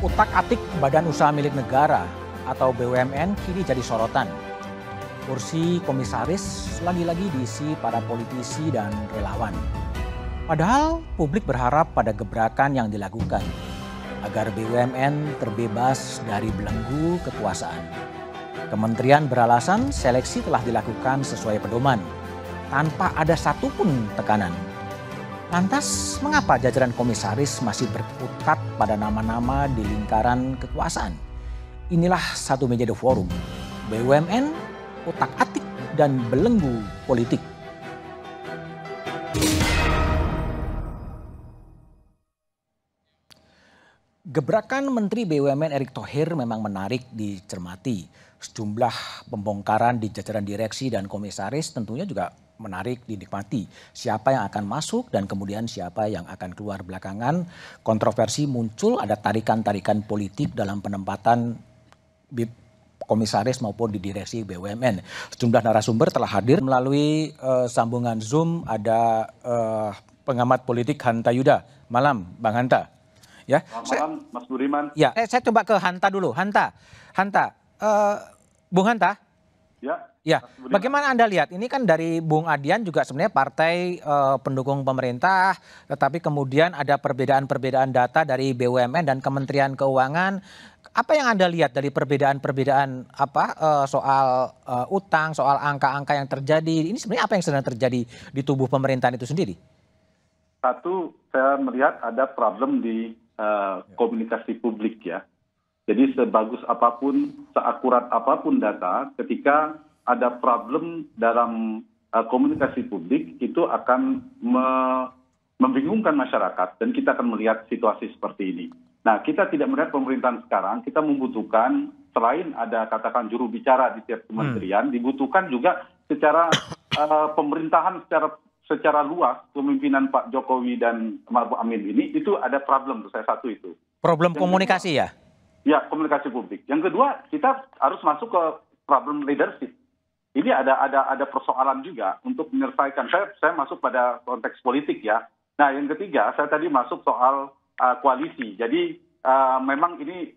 Utak-atik Badan Usaha Milik Negara atau BUMN kini jadi sorotan. Kursi komisaris lagi-lagi diisi para politisi dan relawan. Padahal publik berharap pada gebrakan yang dilakukan agar BUMN terbebas dari belenggu kekuasaan. Kementerian beralasan seleksi telah dilakukan sesuai pedoman tanpa ada satupun tekanan. Lantas, mengapa jajaran komisaris masih berkutat pada nama-nama di lingkaran kekuasaan? Inilah satu meja The Forum, BUMN, utak-atik, dan belenggu politik. Gebrakan Menteri BUMN Erick Thohir memang menarik dicermati. Sejumlah pembongkaran di jajaran direksi dan komisaris tentunya juga menarik dinikmati. Siapa yang akan masuk dan kemudian siapa yang akan keluar belakangan. Kontroversi muncul, ada tarikan-tarikan politik dalam penempatan komisaris maupun di direksi BUMN. Sejumlah narasumber telah hadir melalui sambungan Zoom. Ada pengamat politik Hanta Yuda. Malam, Bang Hanta. Ya, malam, Mas Budiman. Ya, saya coba ke Hanta dulu. Hanta, Bung Hanta. Ya, bagaimana Anda lihat? Ini kan dari Bung Adian juga sebenarnya partai pendukung pemerintah, tetapi kemudian ada perbedaan-perbedaan data dari BUMN dan Kementerian Keuangan. Apa yang Anda lihat dari perbedaan-perbedaan soal utang, soal angka-angka yang terjadi? Ini sebenarnya apa yang sedang terjadi di tubuh pemerintahan itu sendiri? Satu, saya melihat ada problem di komunikasi publik ya. Jadi sebagus apapun, seakurat apapun data, ketika ada problem dalam komunikasi publik, itu akan membingungkan masyarakat dan kita akan melihat situasi seperti ini. Nah, kita tidak melihat pemerintahan sekarang, kita membutuhkan selain ada katakan juru bicara di tiap kementerian, dibutuhkan juga secara pemerintahan secara luas, kepemimpinan Pak Jokowi dan Maruf Amin ini, itu ada problem, saya satu itu. Problem komunikasi ya? Ya, komunikasi publik. Yang kedua, kita harus masuk ke problem leadership. Ini ada persoalan juga untuk menyelesaikan. Saya masuk pada konteks politik ya. Nah, yang ketiga, saya tadi masuk soal koalisi. Jadi memang ini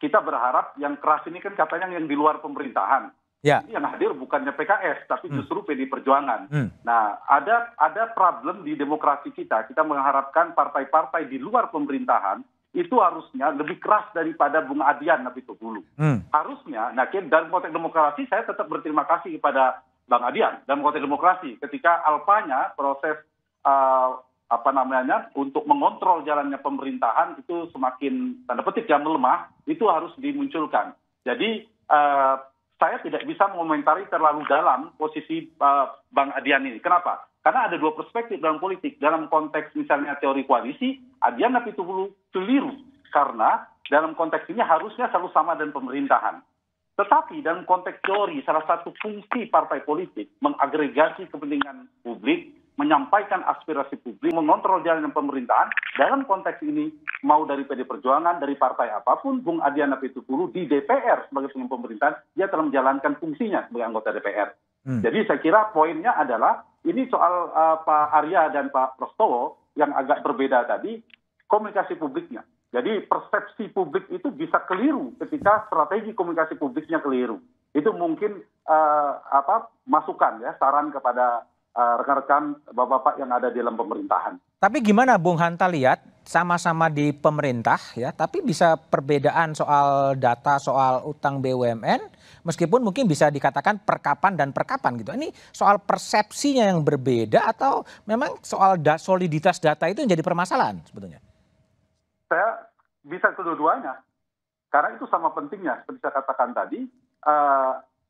kita berharap yang keras ini kan katanya yang di luar pemerintahan. Ya. Ini yang hadir bukannya PKS, tapi justru PD Perjuangan. Nah, ada problem di demokrasi kita. Kita mengharapkan partai-partai di luar pemerintahan itu harusnya lebih keras daripada Bung Adian Apitupulu. Harusnya, nah dalam konteks demokrasi saya tetap berterima kasih kepada Bang Adian dalam konteks demokrasi ketika alpanya proses untuk mengontrol jalannya pemerintahan itu semakin tanda petik yang melemah, itu harus dimunculkan. Jadi saya tidak bisa mengomentari terlalu dalam posisi Bang Adian ini. Kenapa? Karena ada dua perspektif dalam politik. Dalam konteks misalnya teori koalisi, Adian Apitupulu keliru. Karena dalam konteks ini harusnya selalu sama dengan pemerintahan. Tetapi dalam konteks teori, salah satu fungsi partai politik mengagregasi kepentingan publik, menyampaikan aspirasi publik, mengontrol jalannya pemerintahan. Dalam konteks ini, mau dari PD Perjuangan, dari partai apapun, Bung Adian Apitupulu di DPR sebagai pemimpin pemerintahan, dia telah menjalankan fungsinya sebagai anggota DPR. Jadi saya kira poinnya adalah ini soal Pak Arya dan Pak Prastowo yang agak berbeda tadi, komunikasi publiknya. Jadi persepsi publik itu bisa keliru ketika strategi komunikasi publiknya keliru. Itu mungkin masukan ya, saran kepada rekan-rekan bapak-bapak yang ada di dalam pemerintahan. Tapi gimana Bung Hanta lihat sama-sama di pemerintah ya, tapi bisa perbedaan soal data soal utang BUMN meskipun mungkin bisa dikatakan perkapan dan perkapan gitu. Ini soal persepsinya yang berbeda atau memang soal soliditas data itu yang jadi permasalahan sebetulnya? Saya bisa kedua-duanya. Karena itu sama pentingnya seperti saya katakan tadi.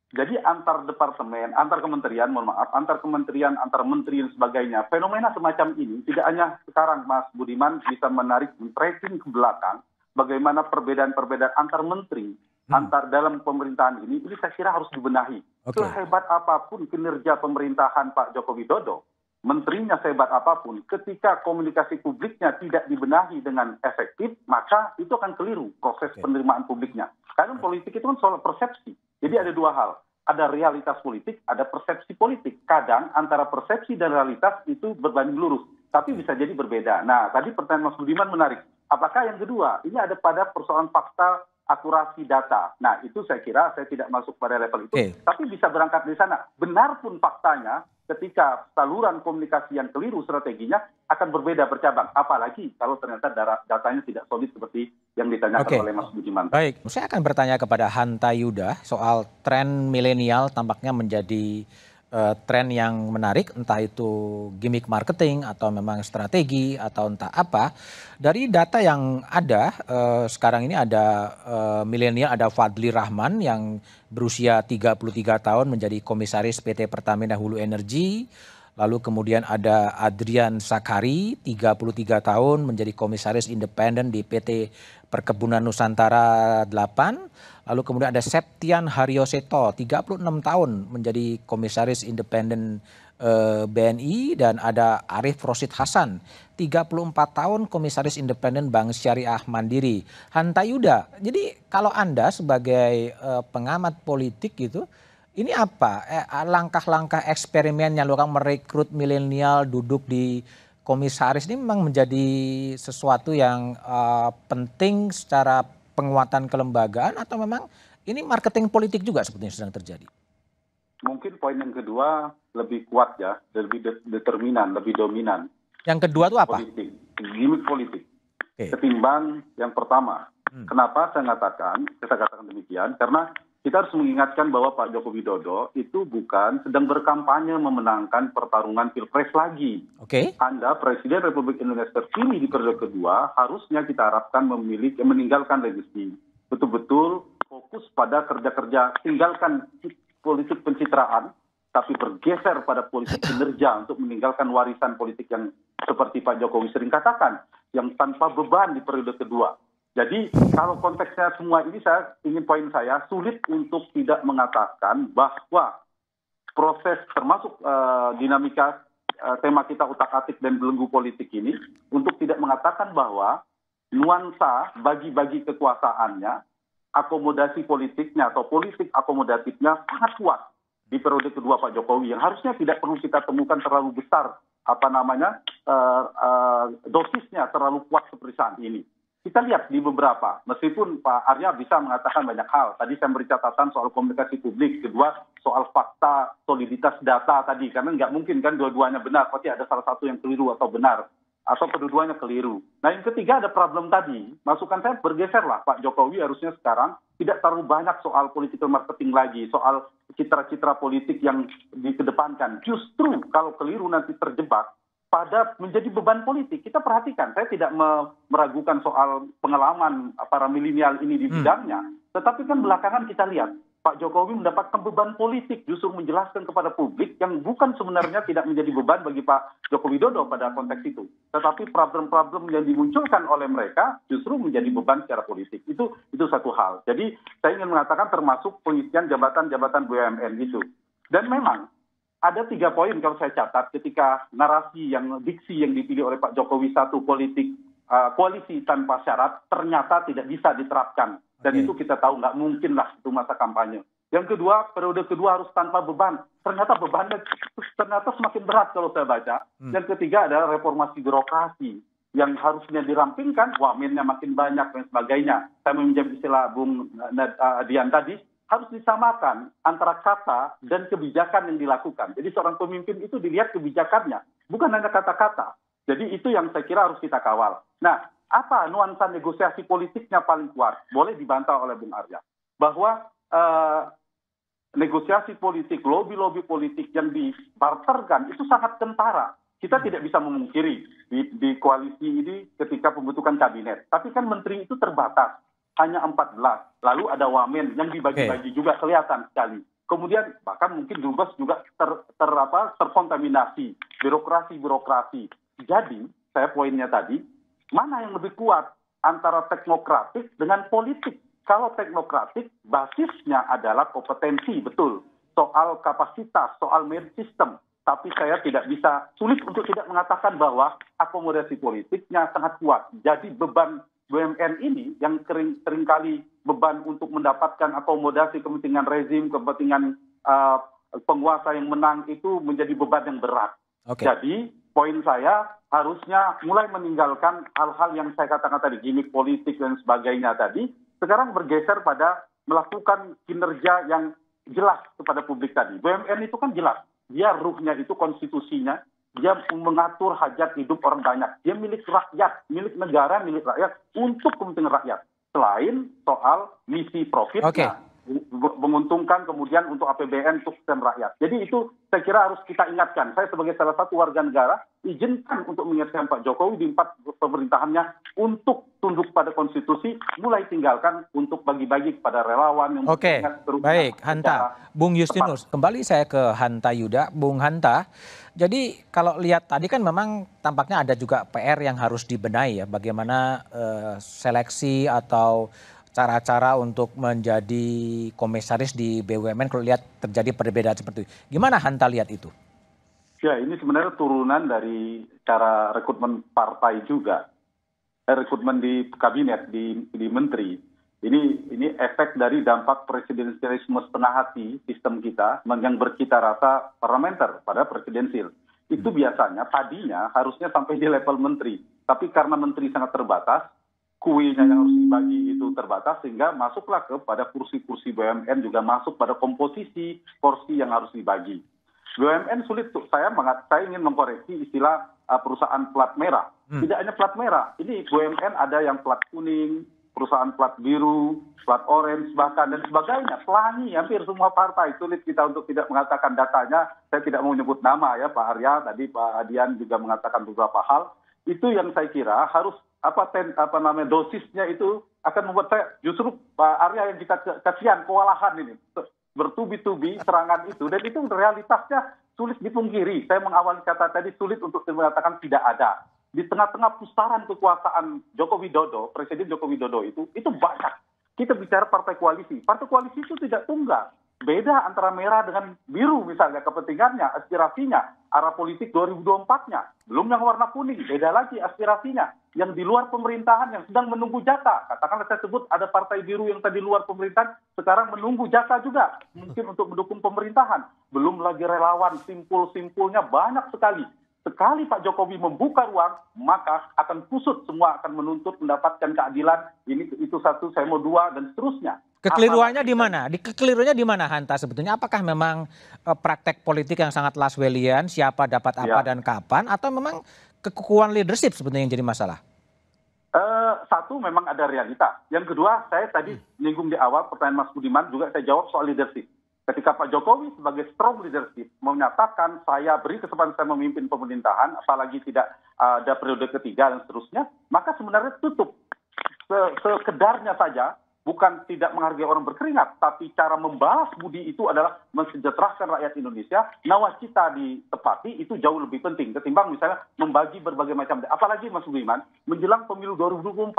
Jadi antar departemen, antar kementerian, antar kementerian, antar menteri dan sebagainya. Fenomena semacam ini tidak hanya sekarang Mas Budiman bisa menarik tracing ke belakang bagaimana perbedaan-perbedaan antar menteri, antar dalam pemerintahan ini saya kira harus dibenahi. Sehebat apapun kinerja pemerintahan Pak Joko Widodo, menterinya sehebat apapun, ketika komunikasi publiknya tidak dibenahi dengan efektif, maka itu akan keliru proses penerimaan publiknya. Karena politik itu kan soal persepsi. Jadi ada dua hal. Ada realitas politik, ada persepsi politik. Kadang antara persepsi dan realitas itu berbanding lurus. Tapi bisa jadi berbeda. Nah, tadi pertanyaan Mas Budiman menarik. Apakah yang kedua, ini ada pada persoalan fakta akurasi data. Nah, itu saya kira saya tidak masuk pada level itu, tapi bisa berangkat dari sana. Benar pun faktanya, ketika saluran komunikasi yang keliru strateginya akan berbeda bercabang. Apalagi kalau ternyata datanya tidak solid seperti yang ditanyakan oleh Mas Budiman. Baik, saya akan bertanya kepada Hanta Yuda soal tren milenial tampaknya menjadi tren yang menarik, entah itu gimmick marketing atau memang strategi atau entah apa. Dari data yang ada sekarang ini ada milenial, ada Fadli Rahman yang berusia 33 tahun menjadi komisaris PT Pertamina Hulu Energi. Lalu kemudian ada Adrian Sakari, 33 tahun menjadi komisaris independen di PT Perkebunan Nusantara 8. Lalu kemudian ada Septian Haryoseto, 36 tahun menjadi komisaris independen BNI. Dan ada Arif Rosid Hasan, 34 tahun komisaris independen Bank Syariah Mandiri. Hanta Yuda, jadi kalau Anda sebagai pengamat politik gitu, ini apa langkah-langkah eksperimen yang orang merekrut milenial duduk di komisaris ini memang menjadi sesuatu yang penting secara penguatan kelembagaan atau memang ini marketing politik juga sepertinya sedang terjadi? Mungkin poin yang kedua lebih kuat ya, lebih determinan, lebih dominan. Yang kedua itu apa? Politik, gimmick politik. Ketimbang yang pertama. Kenapa saya katakan demikian? Karena kita harus mengingatkan bahwa Pak Joko Widodo itu bukan sedang berkampanye memenangkan pertarungan Pilpres lagi. Anda Presiden Republik Indonesia terpilih di periode kedua, harusnya kita harapkan meninggalkan legasi. Betul-betul fokus pada kerja-kerja, tinggalkan politik pencitraan, tapi bergeser pada politik kinerja untuk meninggalkan warisan politik yang seperti Pak Jokowi sering katakan, yang tanpa beban di periode kedua. Jadi kalau konteksnya semua ini poin saya sulit untuk tidak mengatakan bahwa proses termasuk dinamika tema kita utak-atik dan belenggu politik ini untuk tidak mengatakan bahwa nuansa bagi-bagi kekuasaannya, akomodasi politiknya atau politik akomodatifnya sangat kuat di periode kedua Pak Jokowi yang harusnya tidak perlu kita temukan terlalu besar dosisnya terlalu kuat seperti saat ini. Kita lihat di beberapa, meskipun Pak Arya bisa mengatakan banyak hal. Tadi saya beri catatan soal komunikasi publik, kedua soal fakta, soliditas data tadi, karena nggak mungkin kan dua-duanya benar, pasti ada salah satu yang keliru atau benar, atau kedua-duanya keliru. Nah yang ketiga ada problem tadi, masukan saya bergeser lah, Pak Jokowi harusnya sekarang tidak terlalu banyak soal political marketing lagi, soal citra-citra politik yang dikedepankan. Justru kalau keliru nanti terjebak pada menjadi beban politik. Kita perhatikan, saya tidak meragukan soal pengalaman para milenial ini di bidangnya, tetapi kan belakangan kita lihat Pak Jokowi mendapatkan beban politik justru menjelaskan kepada publik yang bukan sebenarnya tidak menjadi beban bagi Pak Joko Widodo pada konteks itu. Tetapi problem-problem yang dimunculkan oleh mereka justru menjadi beban secara politik. Itu satu hal. Jadi saya ingin mengatakan termasuk pengisian jabatan-jabatan BUMN itu. Dan memang ada 3 poin kalau saya catat ketika diksi yang dipilih oleh Pak Jokowi satu koalisi tanpa syarat ternyata tidak bisa diterapkan. Dan itu kita tahu nggak mungkin lah itu masa kampanye. Yang kedua, periode kedua harus tanpa beban. Ternyata bebannya semakin berat kalau saya baca. Yang ketiga adalah reformasi birokrasi yang harusnya dirampingkan, wamennya makin banyak dan sebagainya. Saya meminjam istilah Bung Dian tadi, harus disamakan antara kata dan kebijakan yang dilakukan. Jadi seorang pemimpin itu dilihat kebijakannya, bukan hanya kata-kata. Jadi itu yang saya kira harus kita kawal. Nah, apa nuansa negosiasi politiknya paling kuat? Boleh dibantah oleh Bung Arya. Bahwa negosiasi politik, lobby-lobby politik yang dibarterkan itu sangat kentara. Kita tidak bisa memungkiri di koalisi ini ketika pembentukan kabinet. Tapi kan menteri itu terbatas. Hanya 14. Lalu ada wamen yang dibagi-bagi juga kelihatan sekali. Kemudian bahkan mungkin dubes juga terkontaminasi. Birokrasi. Jadi, saya poinnya tadi, mana yang lebih kuat antara teknokratik dengan politik? Kalau teknokratik, basisnya adalah kompetensi, betul. Soal kapasitas, soal merit system. Tapi saya sulit untuk tidak mengatakan bahwa akomodasi politiknya sangat kuat. Jadi beban BUMN ini yang seringkali beban untuk mendapatkan akomodasi kepentingan rezim, kepentingan penguasa yang menang itu menjadi beban yang berat. Jadi poin saya harusnya mulai meninggalkan hal-hal yang saya katakan tadi, gimmick politik dan sebagainya tadi, sekarang bergeser pada melakukan kinerja yang jelas kepada publik tadi. BUMN itu kan jelas, dia ruhnya itu konstitusinya, dia mengatur hajat hidup orang banyak, dia milik rakyat, milik negara, milik rakyat, untuk kepentingan rakyat. Selain soal misi profitnya, menguntungkan kemudian untuk APBN, untuk sistem rakyat. Jadi itu saya kira harus kita ingatkan. Saya sebagai salah satu warga negara, izinkan untuk mengingatkan Pak Jokowi di 4 pemerintahannya untuk tunduk pada konstitusi, mulai tinggalkan untuk bagi-bagi kepada relawan. Yang baik, Hanta. Bung Justinus, kembali saya ke Hanta Yuda. Bung Hanta, jadi kalau lihat tadi kan memang tampaknya ada juga PR yang harus dibenahi ya, bagaimana seleksi atau cara-cara untuk menjadi komisaris di BUMN kalau lihat terjadi perbedaan seperti itu. Gimana Hanta lihat itu? Ya, ini sebenarnya turunan dari cara rekrutmen partai juga. Rekrutmen di kabinet, di menteri. Ini efek dari dampak presidensialisme setengah hati sistem kita yang bercita rasa parlementer pada presidensil. Itu biasanya tadinya harusnya sampai di level menteri. Tapi karena menteri sangat terbatas, kuenya yang harus dibagi itu terbatas, sehingga masuklah kepada kursi-kursi BUMN juga masuk pada komposisi porsi yang harus dibagi. BUMN sulit tuh, saya ingin mengkoreksi istilah perusahaan plat merah. Tidak hanya plat merah, ini BUMN ada yang plat kuning, perusahaan plat biru, plat orange bahkan dan sebagainya. Pelangi hampir semua partai, sulit kita untuk tidak mengatakan datanya. Saya tidak mau menyebut nama ya, Pak Arya, tadi Pak Adian juga mengatakan beberapa hal. Itu yang saya kira harus dosisnya itu akan membuat saya justru Pak Arya yang kita kasihan kewalahan ini bertubi-tubi serangan itu, dan itu realitasnya sulit dipungkiri. Saya mengawali kata tadi sulit untuk mengatakan tidak ada. Di tengah-tengah pusaran kekuasaan Joko Widodo, Presiden Joko Widodo itu banyak. Kita bicara partai koalisi. Partai koalisi itu tidak tunggal. Beda antara merah dengan biru misalnya, kepentingannya, aspirasinya, arah politik 2024-nya. Belum yang warna kuning, beda lagi aspirasinya. Yang di luar pemerintahan yang sedang menunggu jatah. Katakanlah saya sebut ada partai biru yang tadi luar pemerintahan, sekarang menunggu jatah juga. Mungkin untuk mendukung pemerintahan. Belum lagi relawan, simpul-simpulnya banyak sekali. Sekali Pak Jokowi membuka ruang, maka akan kusut semua, akan menuntut mendapatkan keadilan. Itu satu, saya mau dua, dan seterusnya. Kekeliruannya di mana? Kekeliruannya di mana Hanta sebetulnya? Apakah memang praktek politik yang sangat Laswellian, siapa dapat apa dan kapan, atau memang kekukuhan leadership sebetulnya yang jadi masalah? Satu, memang ada realita. Yang kedua, saya tadi nyinggung di awal pertanyaan Mas Budiman, juga saya jawab soal leadership. Ketika Pak Jokowi sebagai strong leadership menyatakan saya beri kesempatan saya memimpin pemerintahan, apalagi tidak ada periode ketiga dan seterusnya, maka sebenarnya tutup. Sekedarnya saja, bukan tidak menghargai orang berkeringat, tapi cara membalas budi itu adalah mensejahterakan rakyat Indonesia. Nawacita ditepati itu jauh lebih penting ketimbang misalnya membagi berbagai macam. Apalagi Mas Budiman, menjelang pemilu 2024,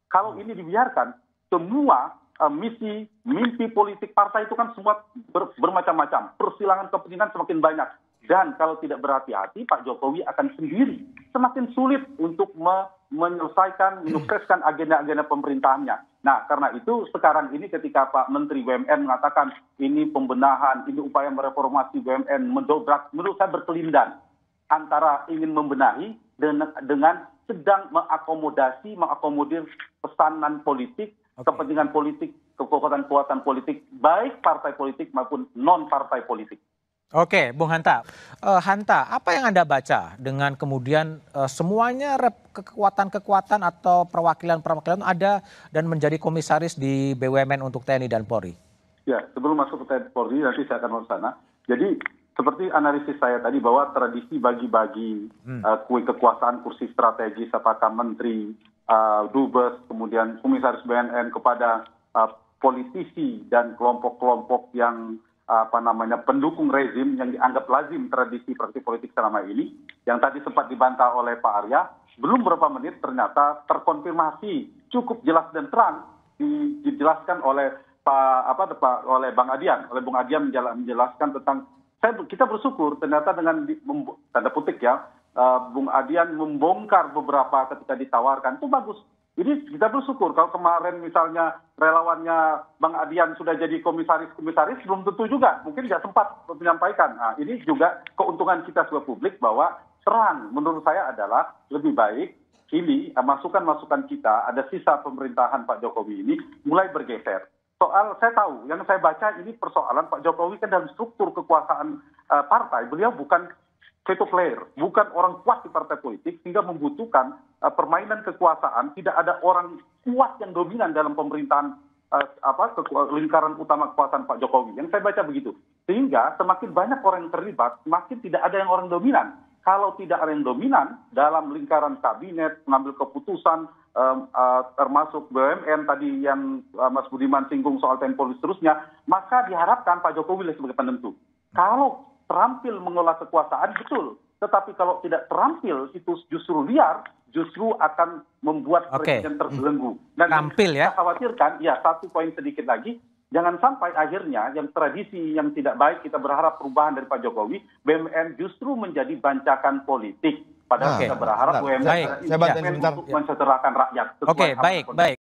kalau ini dibiarkan, semua mimpi politik partai itu kan semua bermacam-macam. Persilangan kepentingan semakin banyak. Dan kalau tidak berhati-hati, Pak Jokowi akan sendiri semakin sulit untuk menyelesaikan, menyukseskan agenda-agenda pemerintahannya. Nah, karena itu sekarang ini ketika Pak Menteri BUMN mengatakan ini pembenahan, ini upaya mereformasi BUMN, mendobrak, menurut saya berkelindan antara ingin membenahi dengan sedang mengakomodir pesanan politik, kepentingan politik, kekuatan-kekuatan politik, baik partai politik maupun non-partai politik. Oke, Bung Hanta. Hanta, apa yang Anda baca dengan kemudian semuanya kekuatan-kekuatan atau perwakilan-perwakilan ada dan menjadi komisaris di BUMN untuk TNI dan Polri? Ya, sebelum masuk ke TNI Polri, nanti saya akan ke sana. Jadi, seperti analisis saya tadi bahwa tradisi bagi-bagi kue kekuasaan, kursi strategis, apakah menteri, dubes, kemudian komisaris BNN kepada politisi dan kelompok-kelompok yang pendukung rezim yang dianggap lazim tradisi praktik politik selama ini, yang tadi sempat dibantah oleh Pak Arya, belum berapa menit ternyata terkonfirmasi cukup jelas dan terang dijelaskan oleh oleh Bang Adian, oleh Bung Adian menjelaskan tentang kita bersyukur ternyata dengan tanda petik ya, Bung Adian membongkar beberapa ketika ditawarkan, itu bagus. Jadi kita bersyukur kalau kemarin misalnya relawannya Bang Adian sudah jadi komisaris, belum tentu juga, mungkin tidak sempat menyampaikan. Nah, ini juga keuntungan kita sebagai publik bahwa terang menurut saya adalah lebih baik ini masukan-masukan kita, ada sisa pemerintahan Pak Jokowi ini mulai bergeser. Soal saya tahu, yang saya baca ini persoalan Pak Jokowi kan dalam struktur kekuasaan partai, beliau bukan veto player, bukan orang kuat di partai politik, sehingga membutuhkan permainan kekuasaan, tidak ada orang kuat yang dominan dalam pemerintahan lingkaran utama kekuasaan Pak Jokowi. Yang saya baca begitu. Sehingga semakin banyak orang yang terlibat, semakin tidak ada yang orang dominan. Kalau tidak ada yang dominan dalam lingkaran kabinet, mengambil keputusan, termasuk BUMN tadi yang Mas Budiman singgung soal tempo dan seterusnya, maka diharapkan Pak Jokowi sebagai penentu. Kalau terampil mengelola kekuasaan, betul. Tetapi kalau tidak terampil, itu justru liar, justru akan membuat presiden terbelenggu. Dan Tampil ya. saya khawatirkan, ya satu poin sedikit lagi, jangan sampai akhirnya yang tradisi yang tidak baik kita berharap perubahan dari Pak Jokowi, BUMN justru menjadi bancakan politik. Padahal kita berharap BUMN untuk mensejahterakan rakyat. Oke, baik.